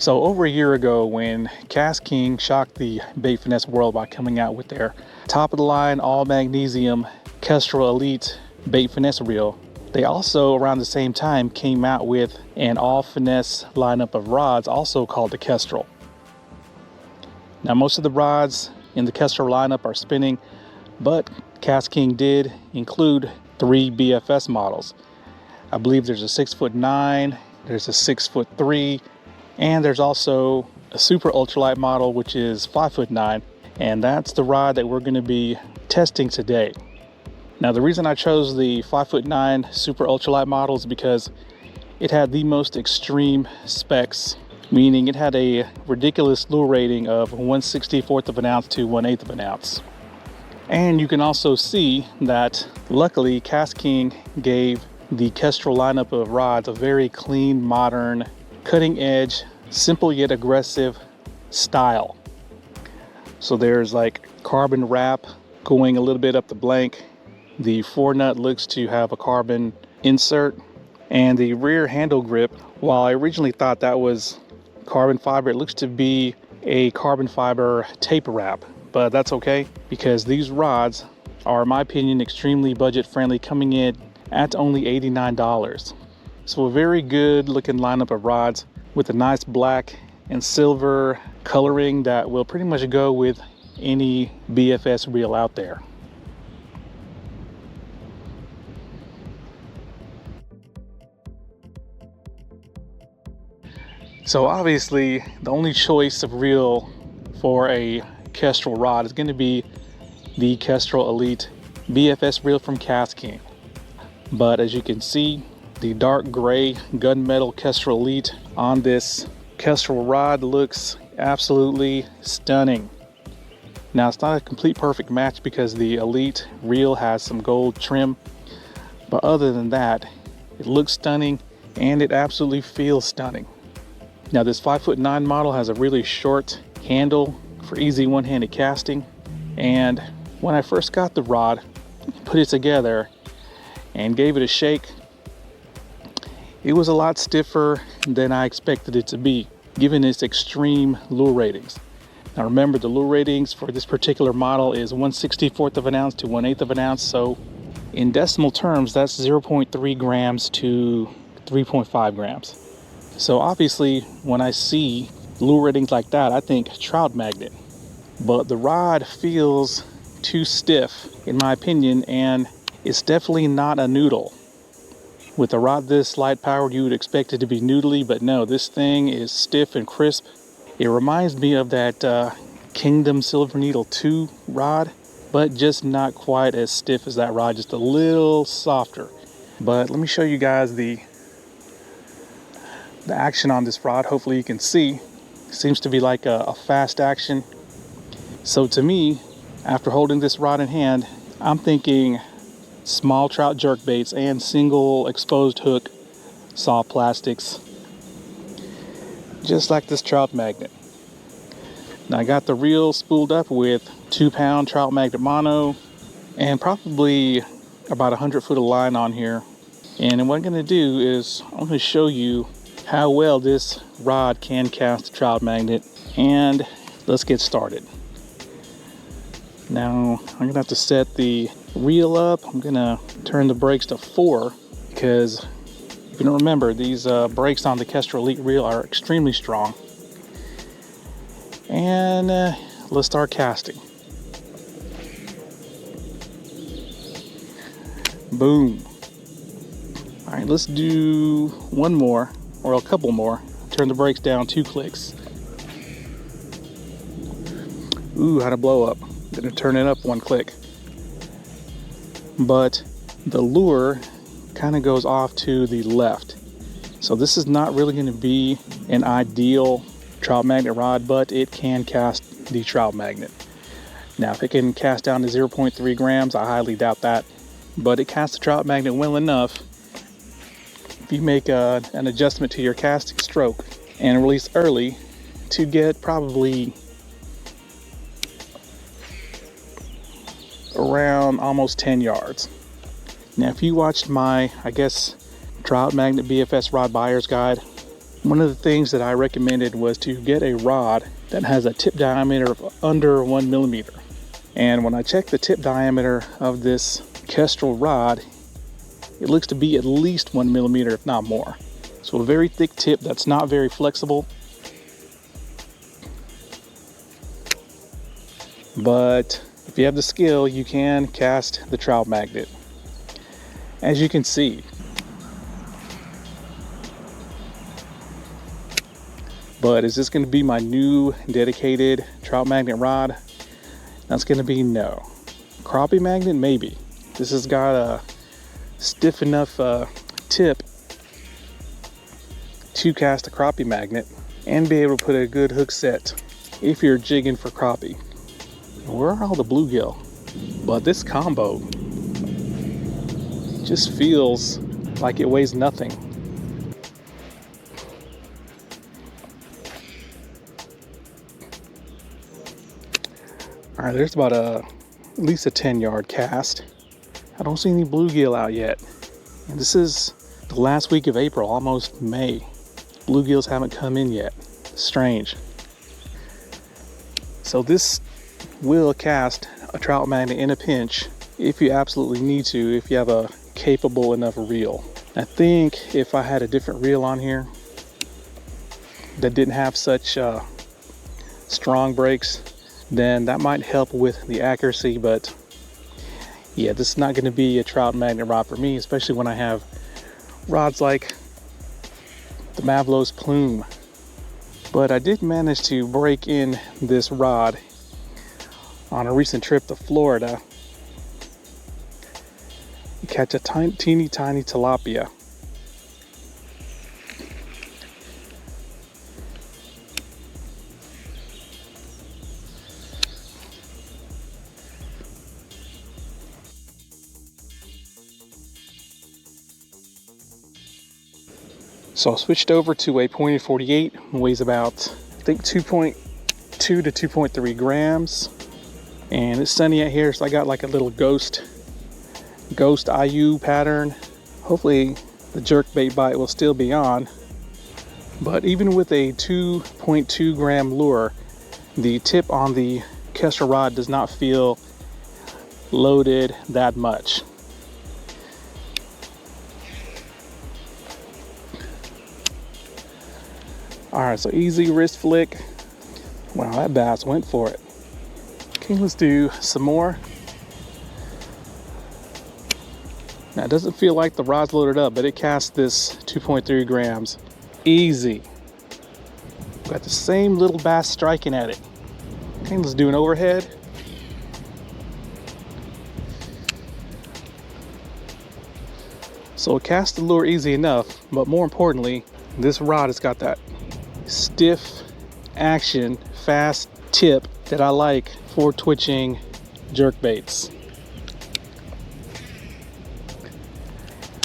So over a year ago, when KastKing shocked the bait finesse world by coming out with their top of the line all magnesium Kestrel Elite bait finesse reel, they also around the same time came out with an all finesse lineup of rods also called the Kestrel. Now most of the rods in the Kestrel lineup are spinning, but KastKing did include 3 BFS models. I believe there's a 6'9", there's a 6'3", and there's also a super ultralight model which is 5'9", and that's the rod that we're going to be testing today. Now the reason I chose the 5'9" super ultralight model is because it had the most extreme specs, meaning it had a ridiculous lure rating of 1/64 of an ounce to 1/8 of an ounce. And you can also see that luckily KastKing gave the Kestrel lineup of rods a very clean, modern, cutting edge, simple yet aggressive style. So there's like carbon wrap going a little bit up the blank. The forenut looks to have a carbon insert, and the rear handle grip, while I originally thought that was carbon fiber, it looks to be a carbon fiber tape wrap, but that's okay because these rods are, in my opinion, extremely budget friendly, coming in at only $89. So a very good looking lineup of rods with a nice black and silver coloring that will pretty much go with any BFS reel out there. So obviously the only choice of reel for a Kestrel rod is going to be the Kestrel Elite BFS reel from KastKing. But as you can see, the dark gray gunmetal Kestrel Elite on this Kestrel rod looks absolutely stunning. Now it's not a complete perfect match because the Elite reel has some gold trim, but other than that, it looks stunning and it absolutely feels stunning. Now this 5'9" model has a really short handle for easy one-handed casting, and when I first got the rod, put it together and gave it a shake, it was a lot stiffer than I expected it to be, given its extreme lure ratings. Now remember, the lure ratings for this particular model is 1/64 of an ounce to 1/8 of an ounce, so in decimal terms that's 0.3 grams to 3.5 grams. So obviously when I see lure ratings like that, I think trout magnet, but the rod feels too stiff in my opinion, and it's definitely not a noodle. With a rod this light powered, you would expect it to be noodly, but no, this thing is stiff and crisp. It reminds me of that Kingdom Silver Needle 2 rod, but just not quite as stiff as that rod, just a little softer. But let me show you guys the action on this rod. Hopefully you can see. Seems to be like a fast action. So to me, after holding this rod in hand, I'm thinking small trout jerkbaits and single exposed hook soft plastics, just like this trout magnet. Now I got the reel spooled up with 2-pound trout magnet mono and probably about 100 foot of line on here. And what I'm going to do is I'm going to show you how well this rod can cast a trout magnet, and let's get started. Now I'm going to have to set the reel up. I'm going to turn the brakes to 4 because if you don't remember, these brakes on the Kestrel Elite reel are extremely strong. And let's start casting. Boom. All right, let's do one more or a couple more. Turn the brakes down 2 clicks. Ooh, had a blow up. Gonna turn it up 1 click. But the lure kind of goes off to the left. So this is not really going to be an ideal trout magnet rod, but it can cast the trout magnet. Now if it can cast down to 0.3 grams, I highly doubt that, but it casts the trout magnet well enough. If you make an adjustment to your casting stroke and release early, to get probably around almost 10 yards. Now if you watched my, I guess, trout magnet BFS rod buyer's guide, One of the things that I recommended was to get a rod that has a tip diameter of under 1 millimeter. And when I checked the tip diameter of this Kestrel rod, it looks to be at least 1 millimeter, if not more. So a very thick tip that's not very flexible. But if you have the skill, you can cast the trout magnet. As you can see, but is this going to be my new dedicated trout magnet rod? That's going to be no. Crappie magnet, maybe. This has got a stiff enough tip to cast a crappie magnet and be able to put a good hook set if you're jigging for crappie. Where are all the bluegill? But this combo just feels like it weighs nothing. All right, there's about at least a 10-yard cast. I don't see any bluegill out yet. And this is the last week of April, almost May. Bluegills haven't come in yet. Strange. So this will cast a trout magnet in a pinch if you absolutely need to, if you have a capable enough reel. I think if I had a different reel on here that didn't have such strong brakes, then that might help with the accuracy. But yeah, this is not going to be a trout magnet rod for me, especially when I have rods like the Mavlos Plume. But I did manage to break in this rod on a recent trip to Florida. Catch a teeny tiny tilapia. So I switched over to a pointed 48, weighs about, I think 2.2 to 2.3 grams. And it's sunny out here, so I got like a little ghost IU pattern. Hopefully the jerkbait bite will still be on. But even with a 2.2 gram lure, the tip on the Kestrel rod does not feel loaded that much. All right, so easy wrist flick. Wow, that bass went for it. Okay, let's do some more. Now, it doesn't feel like the rod's loaded up, but it casts this 2.3 grams. Easy. Got the same little bass striking at it. Okay, let's do an overhead. So it casts the lure easy enough, but more importantly, this rod has got that stiff action, fast tip that I like for twitching jerk baits.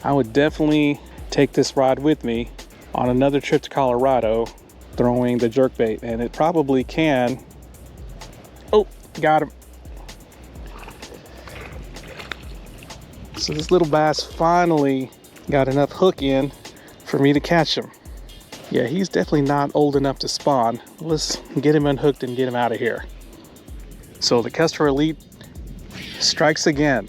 I would definitely take this rod with me on another trip to Colorado throwing the jerk bait, and it probably can. Oh, got him. So this little bass finally got enough hook in for me to catch him. Yeah, he's definitely not old enough to spawn. Let's get him unhooked and get him out of here. So the Kestrel Elite strikes again.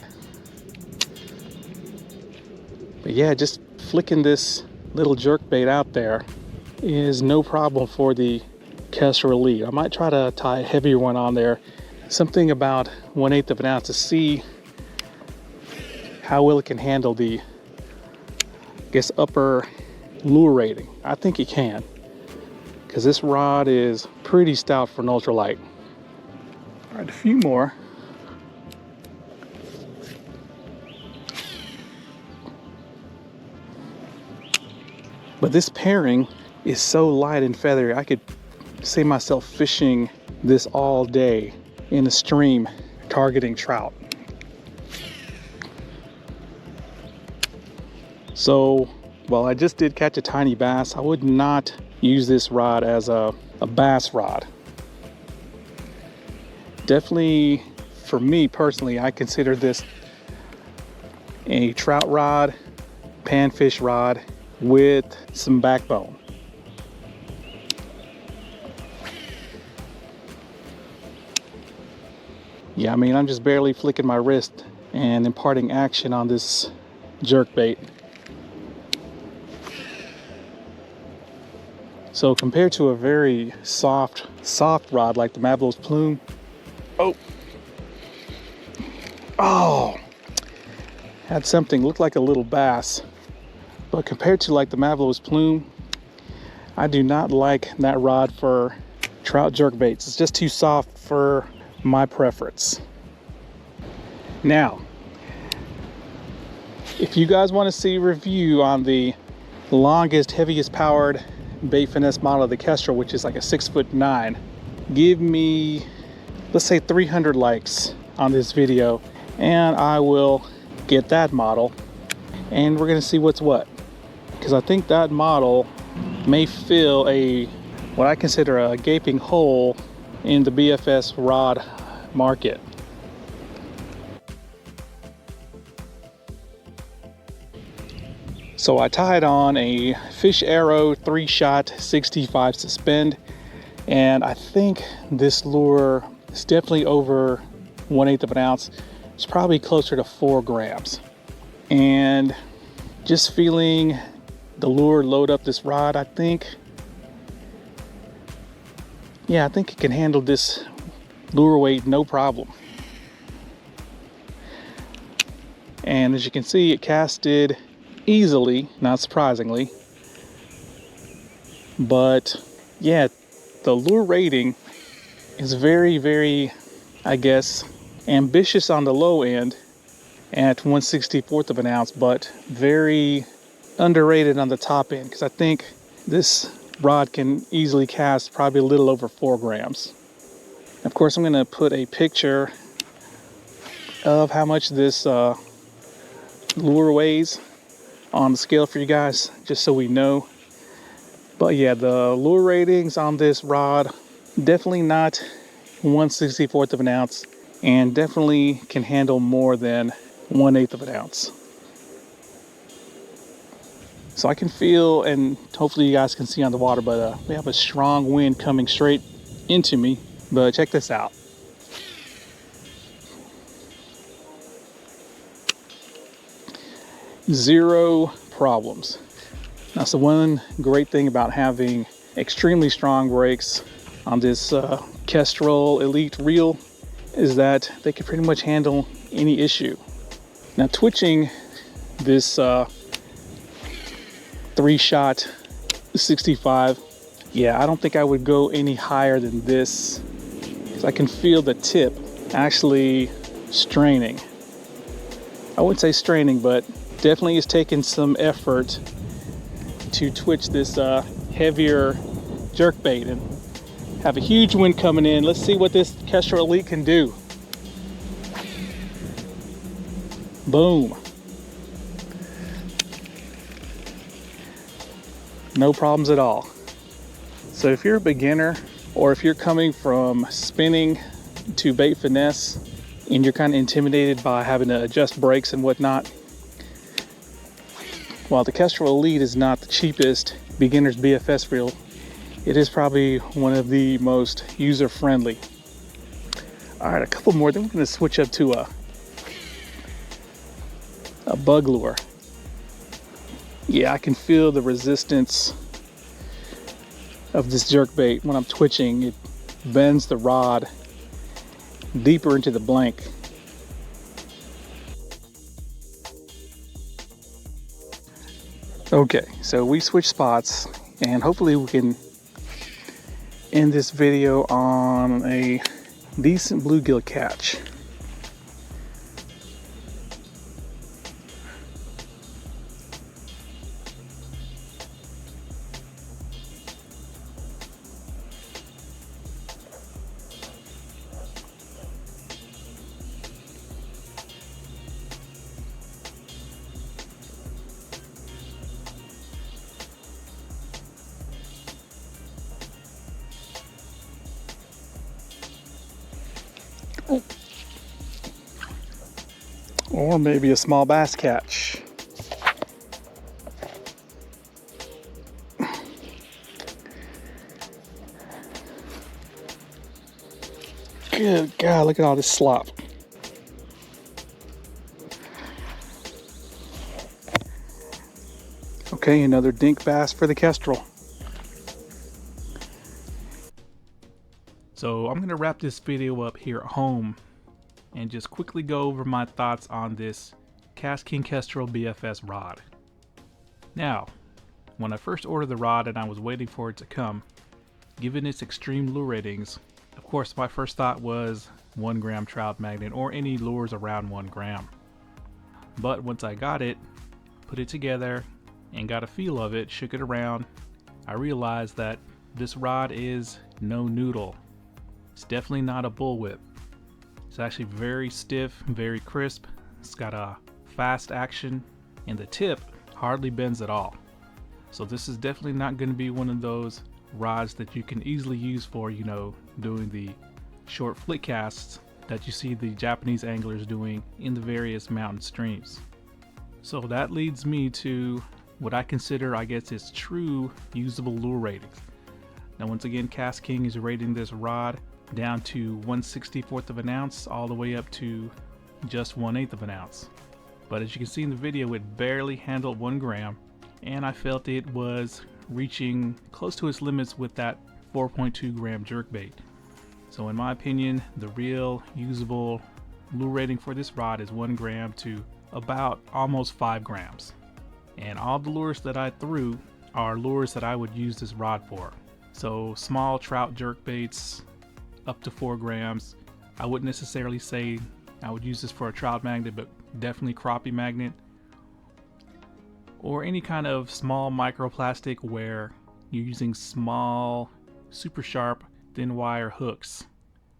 But yeah, just flicking this little jerk bait out there is no problem for the Kestrel Elite. I might try to tie a heavier one on there. Something about 1/8 of an ounce to see how well it can handle the, I guess, upper lure rating. I think it can, because this rod is pretty stout for an ultralight. All right, a few more. But this pairing is so light and feathery, I could see myself fishing this all day in a stream targeting trout. So, well, I just did catch a tiny bass. I would not use this rod as a bass rod. Definitely, for me personally, I consider this a trout rod, panfish rod with some backbone. Yeah, I mean, I'm just barely flicking my wrist and imparting action on this jerk bait. So compared to a very soft rod like the Mavelo's Plume, had something looked like a little bass, but compared to like the Mavelo's Plume, I do not like that rod for trout jerk baits. It's just too soft for my preference. Now, if you guys want to see a review on the longest, heaviest powered bait finesse model of the Kestrel, which is like a 6'9", give me, let's say 300 likes on this video, and I will get that model, and we're gonna see what's what, because I think that model may fill what I consider a gaping hole in the BFS rod market. So I tied on a Fish Arrow 3-shot 65 suspend, and I think this lure is definitely over 1/8 of an ounce. It's probably closer to 4 grams. And just feeling the lure load up this rod, I think it can handle this lure weight no problem. And as you can see, it casted easily, not surprisingly. But yeah, the lure rating is very, very, I guess, ambitious on the low end at 1/64 of an ounce, but very underrated on the top end, because I think this rod can easily cast probably a little over 4 grams. Of course, I'm going to put a picture of how much this lure weighs on the scale for you guys, just so we know. But yeah, the lure ratings on this rod, definitely not 1/64 of an ounce, and definitely can handle more than 1/8 of an ounce. So I can feel, and hopefully you guys can see on the water, but we have a strong wind coming straight into me. But check this out. Zero problems. That's the one great thing about having extremely strong brakes on this Kestrel Elite reel, is that they can pretty much handle any issue. Now, twitching this 3-shot 65, yeah, I don't think I would go any higher than this, because I can feel the tip actually straining. I wouldn't say straining, but definitely is taking some effort to twitch this heavier jerkbait, and have a huge wind coming in. Let's see what this Kestrel Elite can do. Boom. No problems at all. So if you're a beginner, or if you're coming from spinning to bait finesse and you're kind of intimidated by having to adjust brakes and whatnot, while the Kestrel Elite is not the cheapest beginner's BFS reel, it is probably one of the most user-friendly. All right, a couple more, then we're going to switch up to a bug lure. Yeah, I can feel the resistance of this jerkbait when I'm twitching. It bends the rod deeper into the blank. Okay, so we switched spots, and hopefully we can end this video on a decent bluegill catch. Or maybe a small bass catch. Good God, look at all this slop. Okay, another dink bass for the Kestrel. So I'm gonna wrap this video up here at home and just quickly go over my thoughts on this KastKing Kestrel BFS rod. Now, when I first ordered the rod and I was waiting for it to come, given its extreme lure ratings, of course my first thought was 1 gram trout magnet or any lures around 1 gram. But once I got it, put it together, and got a feel of it, shook it around, I realized that this rod is no noodle. It's definitely not a bullwhip. It's actually very stiff, very crisp. It's got a fast action, and the tip hardly bends at all. So this is definitely not going to be one of those rods that you can easily use for, you know, doing the short flick casts that you see the Japanese anglers doing in the various mountain streams. So that leads me to what I consider, I guess, its true usable lure ratings. Now once again, KastKing is rating this rod down to 1/64 of an ounce all the way up to just 1/8 of an ounce. But as you can see in the video, it barely handled 1 gram, and I felt it was reaching close to its limits with that 4.2 gram jerkbait. So in my opinion, the real usable lure rating for this rod is 1 gram to about almost 5 grams. And all the lures that I threw are lures that I would use this rod for. So small trout jerkbaits up to 4 grams. I wouldn't necessarily say I would use this for a trout magnet, but definitely crappie magnet, or any kind of small microplastic where you're using small, super sharp, thin wire hooks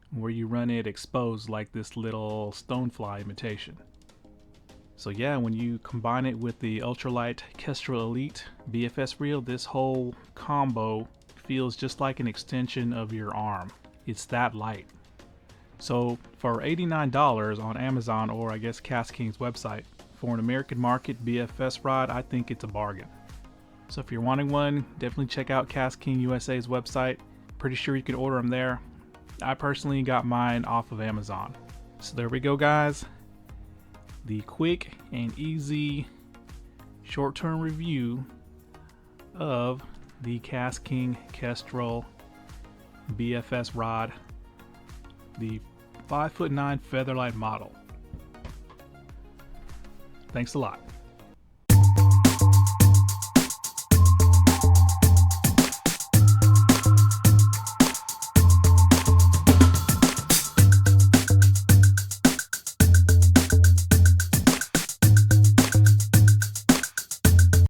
where you run it exposed like this little stonefly imitation. So yeah, when you combine it with the ultralight Kestrel Elite BFS reel, this whole combo feels just like an extension of your arm. It's that light. So for $89 on Amazon, or I guess KastKing's website, for an American market BFS rod, I think it's a bargain. So if you're wanting one, definitely check out KastKing USA's website. Pretty sure you can order them there. I personally got mine off of Amazon. So there we go, guys. The quick and easy short-term review of the KastKing Kestrel BFS rod, the 5'9" Featherlight model. Thanks a lot.